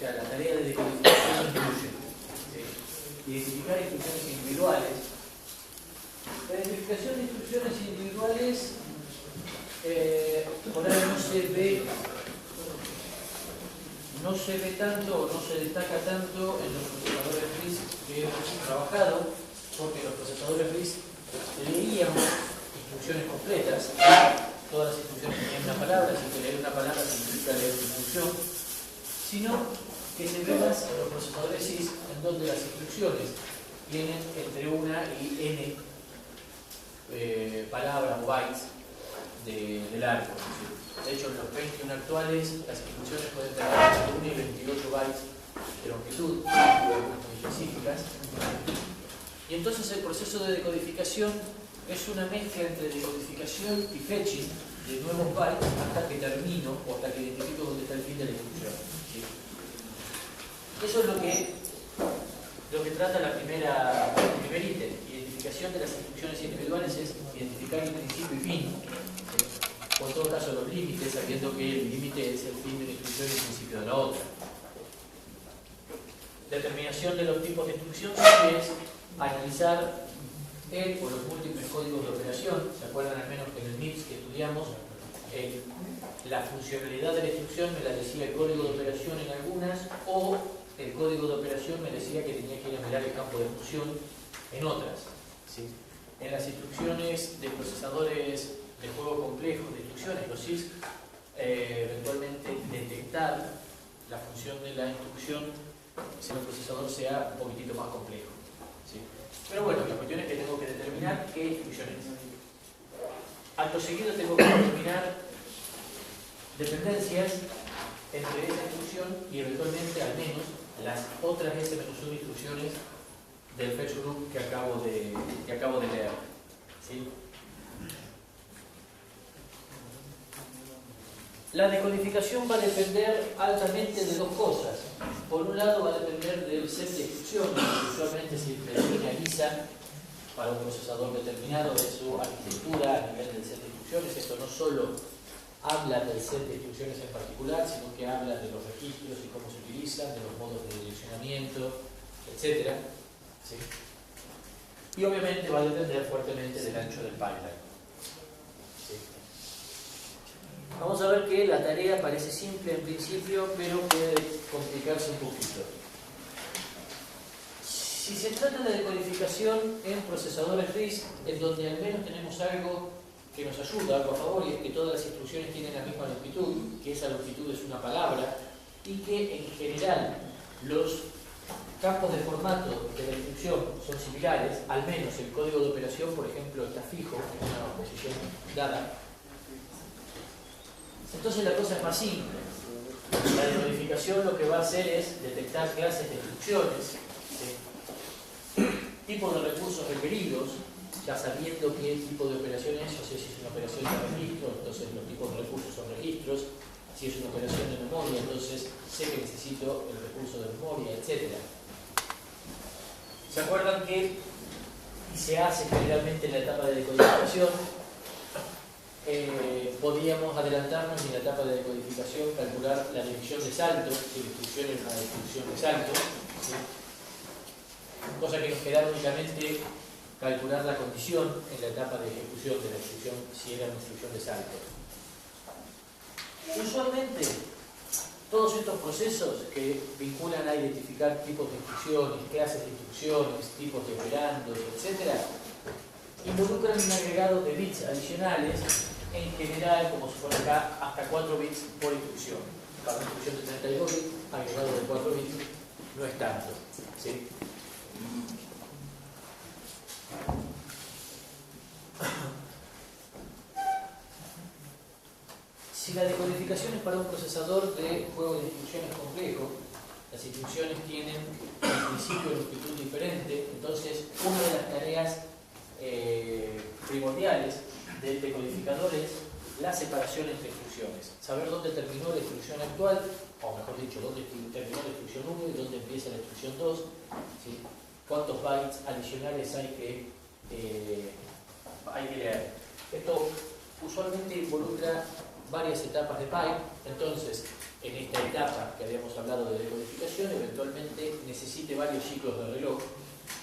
sea, la tarea de decodificación incluye identificar instrucciones individuales. La identificación de instrucciones individuales por ahí no se ve tanto o no se destaca tanto en los procesadores RISC que hemos trabajado, porque los procesadores RISC leíamos instrucciones completas, todas las instrucciones tenían una palabra, así que leer una palabra significa leer una instrucción, sino que se ve más en los procesadores CISC, en donde las instrucciones tienen entre una y n palabras o bytes de largo. De hecho, en los 21 actuales, las instrucciones pueden tener entre 1 y 28 bytes de longitud, algunas muy específicas. Y entonces el proceso de decodificación es una mezcla entre decodificación y fetching de nuevos bytes hasta que termino o hasta que identifico dónde está el fin de la instrucción. ¿Sí? Eso es lo que trata el primer ítem. Identificación de las instrucciones individuales es identificar el principio y fin. O en todo caso los límites, sabiendo que el límite es el fin de la instrucción y el principio de la otra. Determinación de los tipos de instrucción es analizar el o los múltiples códigos de operación. ¿Se acuerdan al menos que en el MIPS que estudiamos? La funcionalidad de la instrucción me la decía el código de operación en algunas, o el código de operación me decía que tenía que ir a mirar el campo de función en otras. ¿Sí? En las instrucciones de procesadores de juego complejos, de instrucciones, los CISC, eventualmente detectar la función de la instrucción si el procesador sea un poquitito más complejo. ¿Sí? Pero bueno, la cuestión es que tengo que determinar qué instrucción es. Acto seguido tengo que determinar dependencias entre esa instrucción y eventualmente al menos las otras S-1 instrucciones del fetch group que acabo de leer. ¿Sí? La decodificación va a depender altamente de dos cosas. Por un lado va a depender del set de instrucciones, que usualmente se linealiza para un procesador determinado de su arquitectura a nivel del set de instrucciones. Esto no solo habla del set de instrucciones en particular, sino que habla de los registros y cómo se utilizan, de los modos de direccionamiento, etc. ¿Sí? Y obviamente va a depender fuertemente del ancho del pipeline. ¿Sí? Vamos a ver que la tarea parece simple en principio, pero puede complicarse un poquito. Si se trata de decodificación en procesadores RISC, es donde al menos tenemos algo que nos ayuda, algo a favor, y es que todas las instrucciones tienen la misma longitud, que esa longitud es una palabra, y que en general los campos de formato de la instrucción son similares, al menos el código de operación, por ejemplo, está fijo en una posición dada. Entonces la cosa es más simple. La decodificación lo que va a hacer es detectar clases de instrucciones, tipos de recursos requeridos, ya sabiendo qué tipo de operación es. Yo sé si es una operación de registro, entonces los tipos de recursos son registros. Si es una operación de memoria, entonces sé que necesito el recurso de memoria, etc. ¿Se acuerdan que, y se hace generalmente en la etapa de decodificación, podíamos adelantarnos y en la etapa de decodificación calcular la dirección de salto, si la instrucción es una instrucción de salto, ¿sí? Cosa que nos quedaba únicamente calcular la condición en la etapa de ejecución de la instrucción, si era una instrucción de salto. Usualmente, todos estos procesos que vinculan a identificar tipos de instrucciones, clases de instrucciones, tipos de operandos, etc., involucran un agregado de bits adicionales, en general, como se pone acá, hasta 4 bits por instrucción. Para una instrucción de 32 bits, agregado de 4 bits no es tanto. ¿Sí? Si la decodificación es para un procesador de juego de instrucciones complejo, las instrucciones tienen en principio longitud diferente, entonces una de las tareas primordiales del decodificador es la separación entre instrucciones. Saber dónde terminó la instrucción actual, o mejor dicho, dónde terminó la instrucción 1 y dónde empieza la instrucción 2, ¿sí? Cuántos bytes adicionales hay que leer. Esto usualmente involucra varias etapas de pipe. Entonces, en esta etapa que habíamos hablado de decodificación, eventualmente necesite varios ciclos de reloj,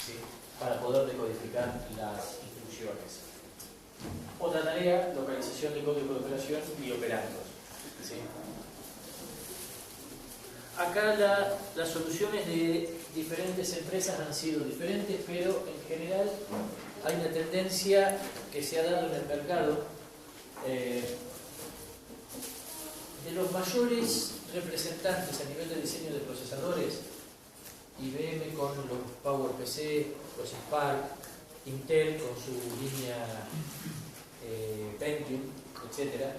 ¿sí?, para poder decodificar las instrucciones. Otra tarea, localización de código de operación y operandos, ¿sí? Acá las soluciones de diferentes empresas han sido diferentes, pero en general hay una tendencia que se ha dado en el mercado. De los mayores representantes a nivel de diseño de procesadores, IBM con los PowerPC, los Spark, Intel con su línea Pentium, etc.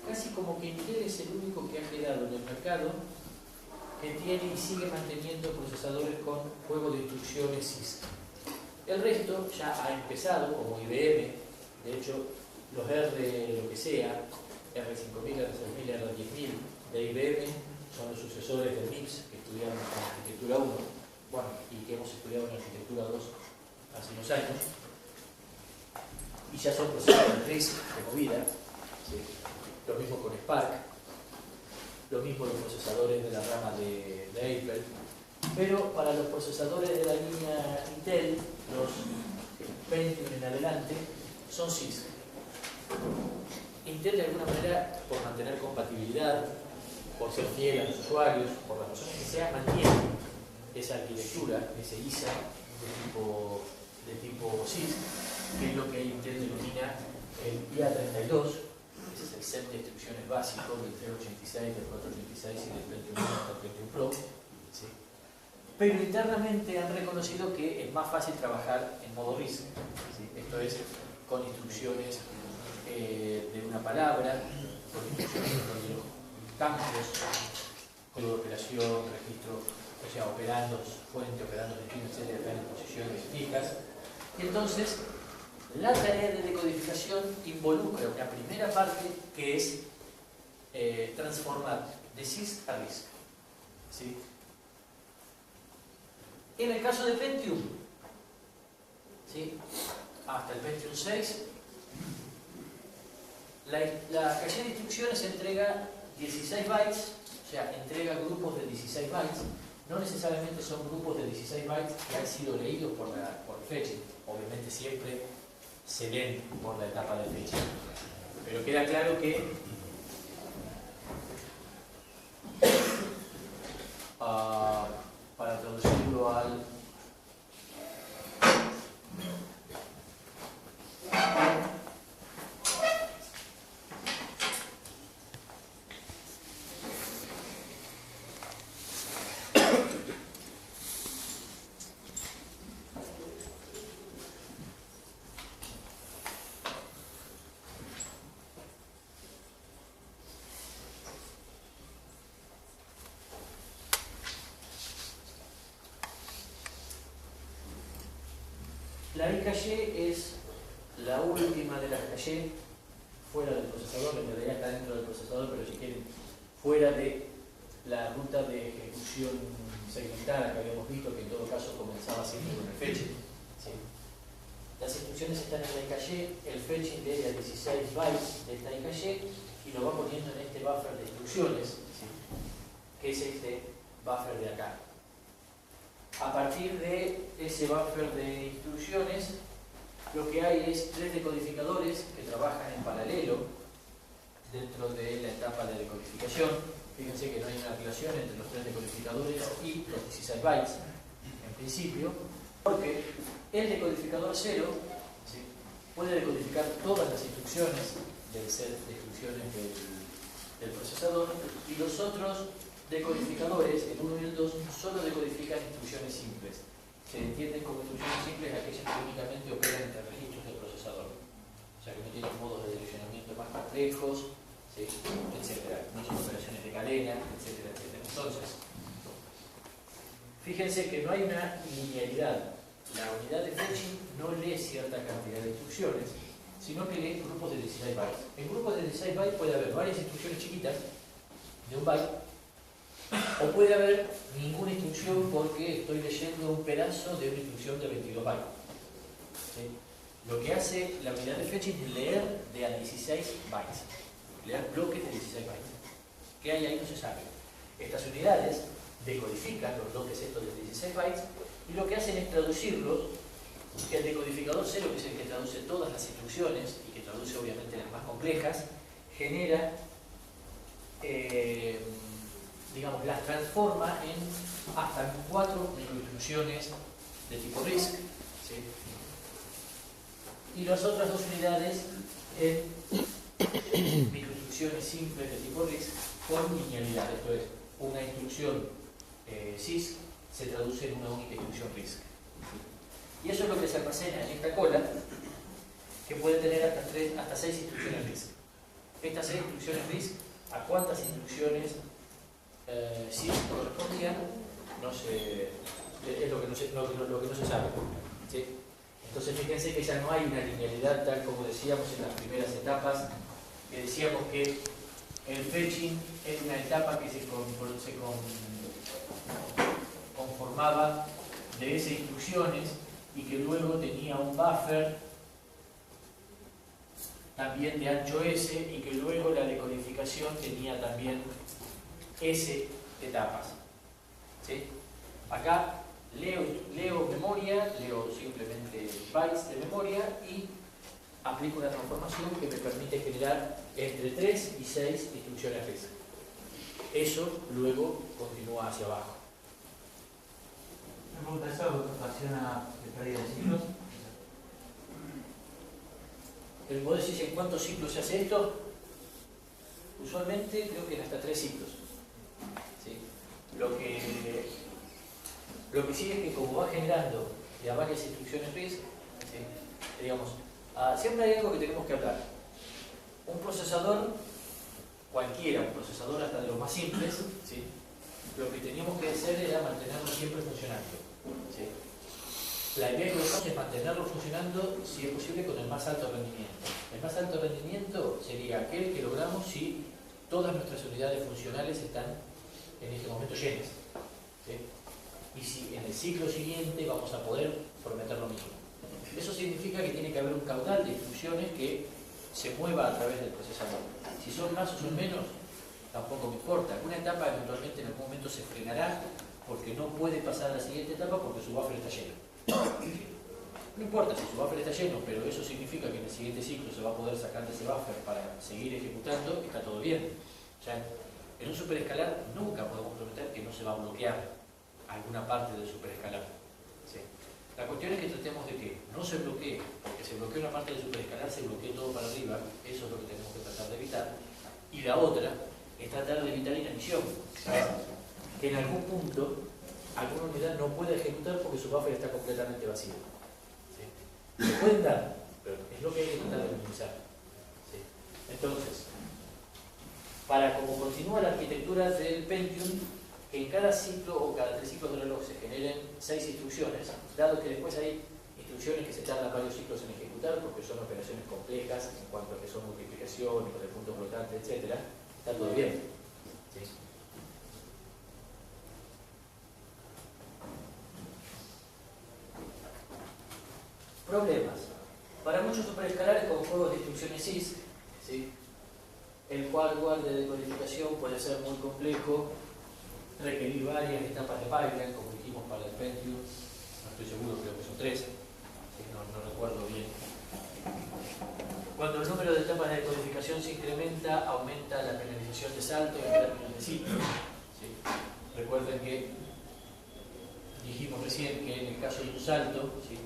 Casi como que Intel es el único que ha quedado en el mercado que tiene y sigue manteniendo procesadores con juego de instrucciones CISC. El resto ya ha empezado, como IBM, de hecho los R, lo que sea, R5000, R6000, R10000 de IBM son los sucesores del MIPS que estudiamos en arquitectura 1, bueno, y que hemos estudiado en arquitectura 2 hace unos años, y ya son procesadores RISC de movida, ¿sí? Lo mismo con Spark, lo mismo los procesadores de la rama de Apple, pero para los procesadores de la línea Intel, los Pentium en adelante, son CISC. Intel de alguna manera, por mantener compatibilidad, por ser fiel a los usuarios, por las razones que sea, mantiene esa arquitectura, ese ISA de tipo CISC, que es lo que Intel denomina el IA32. Ese es el set de instrucciones básico del 386, del 486 y del Pentium 1 hasta el Pentium Pro. ¿Sí? Pero internamente han reconocido que es más fácil trabajar en modo RISC. ¿Sí? Esto es con instrucciones de una palabra, con instrucciones de los campos, código de operación, registro, o sea, operandos, fuente, operandos destino, etcétera, en posiciones fijas. Y entonces, la tarea de decodificación involucra una primera parte que es transformar de CISC a RISC. ¿Sí? En el caso de Pentium, ¿sí?, hasta el Pentium 6, la caché de instrucciones entrega 16 bytes, o sea, entrega grupos de 16 bytes. No necesariamente son grupos de 16 bytes que han sido leídos por el fetching. Obviamente siempre se leen por la etapa de fetching. Pero queda claro que para traducirlo al la I-caché es la última de las caché fuera del procesador, en realidad está dentro del procesador, pero si quieren, fuera de la ruta de ejecución segmentada que habíamos visto, que en todo caso comenzaba siempre con el fetching. ¿Sí? Las instrucciones están en la I-caché, el fetching lee a 16 bytes de esta I-caché y lo va poniendo en este buffer de instrucciones, ¿sí?, que es este buffer de acá. A partir de ese buffer de instrucciones, lo que hay es 3 decodificadores que trabajan en paralelo dentro de la etapa de decodificación. Fíjense que no hay una relación entre los 3 decodificadores y los 16 bytes, en principio, porque el decodificador 0, ¿sí?, puede decodificar todas las instrucciones del set de instrucciones del procesador, y los otros decodificadores, el 1 y el 2, solo decodifican instrucciones simples. Se entienden como instrucciones simples aquellas que únicamente operan entre registros del procesador. O sea, que no tienen modos de direccionamiento más complejos, ¿sí?, etcétera. No son operaciones de cadena, etcétera, etcétera. Entonces, fíjense que no hay una linealidad. La unidad de fetching no lee cierta cantidad de instrucciones, sino que lee grupos de 16 bytes. En grupos de 16 bytes puede haber varias instrucciones chiquitas de un byte, o puede haber ninguna instrucción porque estoy leyendo un pedazo de una instrucción de 22 bytes. ¿Sí? Lo que hace la unidad de fetching es leer de a 16 bytes, leer bloques de 16 bytes. ¿Qué hay ahí? No se sabe. Estas unidades decodifican los bloques estos de 16 bytes y lo que hacen es traducirlos, que el decodificador 0, que es el que traduce todas las instrucciones y que traduce obviamente las más complejas, genera, digamos, las transforma en hasta 4 microinstrucciones de tipo RISC, ¿sí? Y las otras dos unidades en microinstrucciones simples de tipo RISC con linealidad, esto es, una instrucción CISC se traduce en una única instrucción RISC. Y eso es lo que se almacena en esta cola, que puede tener hasta 6 instrucciones RISC. Estas 6 instrucciones RISC, ¿a cuántas instrucciones CISC correspondían? No sé, es lo que no se sabe, ¿sí? Entonces fíjense que ya no hay una linealidad tal como decíamos en las primeras etapas, que decíamos que el fetching es una etapa que se conformaba de esas instrucciones y que luego tenía un buffer también de ancho S y que luego la decodificación tenía también S etapas, ¿sí? Acá leo memoria, leo simplemente bytes de memoria y aplico una transformación que me permite generar entre 3 y 6 instrucciones RISC. Eso luego continúa hacia abajo. Me pregunta, ¿eso ocasiona pérdida de ciclos? ¿Vos decís en cuántos ciclos se hace esto? Usualmente creo que en hasta 3 ciclos. ¿Sí? Lo que sí es que como va generando ya varias instrucciones RISC, ¿sí? Digamos, siempre hay algo que tenemos que hablar. Un procesador, cualquiera, un procesador hasta de los más simples, ¿sí? Lo que teníamos que hacer era mantenerlo siempre funcionando, ¿sí? La idea que buscamos es mantenerlo funcionando, si es posible, con el más alto rendimiento. El más alto rendimiento sería aquel que logramos si todas nuestras unidades funcionales están en este momento llenas, ¿sí? Y si en el ciclo siguiente vamos a poder prometer lo mismo. Eso significa que tiene que haber un caudal de instrucciones que se mueva a través del procesador. Si son más o son menos, tampoco me importa. Una etapa eventualmente en algún momento se frenará porque no puede pasar a la siguiente etapa porque su buffer está lleno. No importa si su buffer está lleno, pero eso significa que en el siguiente ciclo se va a poder sacar de ese buffer para seguir ejecutando, está todo bien. O sea, en un superescalar nunca podemos prometer que no se va a bloquear alguna parte del superescalar, ¿sí? La cuestión es que tratemos de que no se bloquee, porque se bloquea una parte del superescalar, se bloquee todo para arriba, eso es lo que tenemos que tratar de evitar. Y la otra es tratar de evitar inanición, que en algún punto alguna unidad no puede ejecutar porque su buffer está completamente vacío, ¿sí? Se pueden dar, pero es lo que hay que tratar de minimizar, ¿sí? Entonces, para como continúa la arquitectura del Pentium, que en cada ciclo o cada 3 ciclos de reloj se generen 6 instrucciones, dado que después hay instrucciones que se tardan varios ciclos en ejecutar porque son operaciones complejas en cuanto a que son multiplicación, con el punto flotante, etc. Está todo bien, ¿sí? Problemas. Para muchos superescalares con juegos de instrucciones CISC, ¿sí? El hardware de decodificación puede ser muy complejo, requerir varias etapas de pipeline, como dijimos para el Pentium, no estoy seguro, creo que son 3, no recuerdo bien. Cuando el número de etapas de decodificación se incrementa, aumenta la penalización de salto en términos de ciclos, ¿sí? Recuerden que dijimos recién que en el caso de un salto, ¿sí?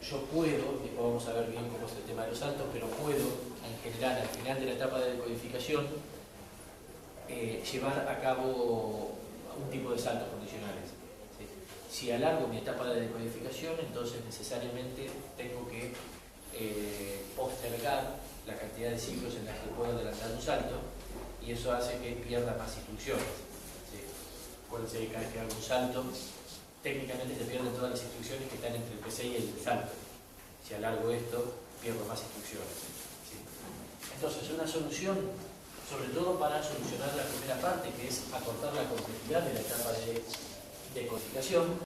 Yo puedo, después vamos a ver bien cómo es el tema de los saltos, pero puedo, en general, al final de la etapa de decodificación, llevar a cabo un tipo de saltos condicionales, ¿sí? Si alargo mi etapa de decodificación, entonces necesariamente tengo que postergar la cantidad de ciclos en las que puedo adelantar un salto, y eso hace que pierda más instrucciones, ¿sí? Acuérdense que cada vez que hago un salto, técnicamente se pierden todas las instrucciones que están entre el PC y el salto. Si alargo esto, pierdo más instrucciones, ¿sí? Entonces, una solución, sobre todo para solucionar la primera parte, que es acortar la complejidad de la etapa de decodificación,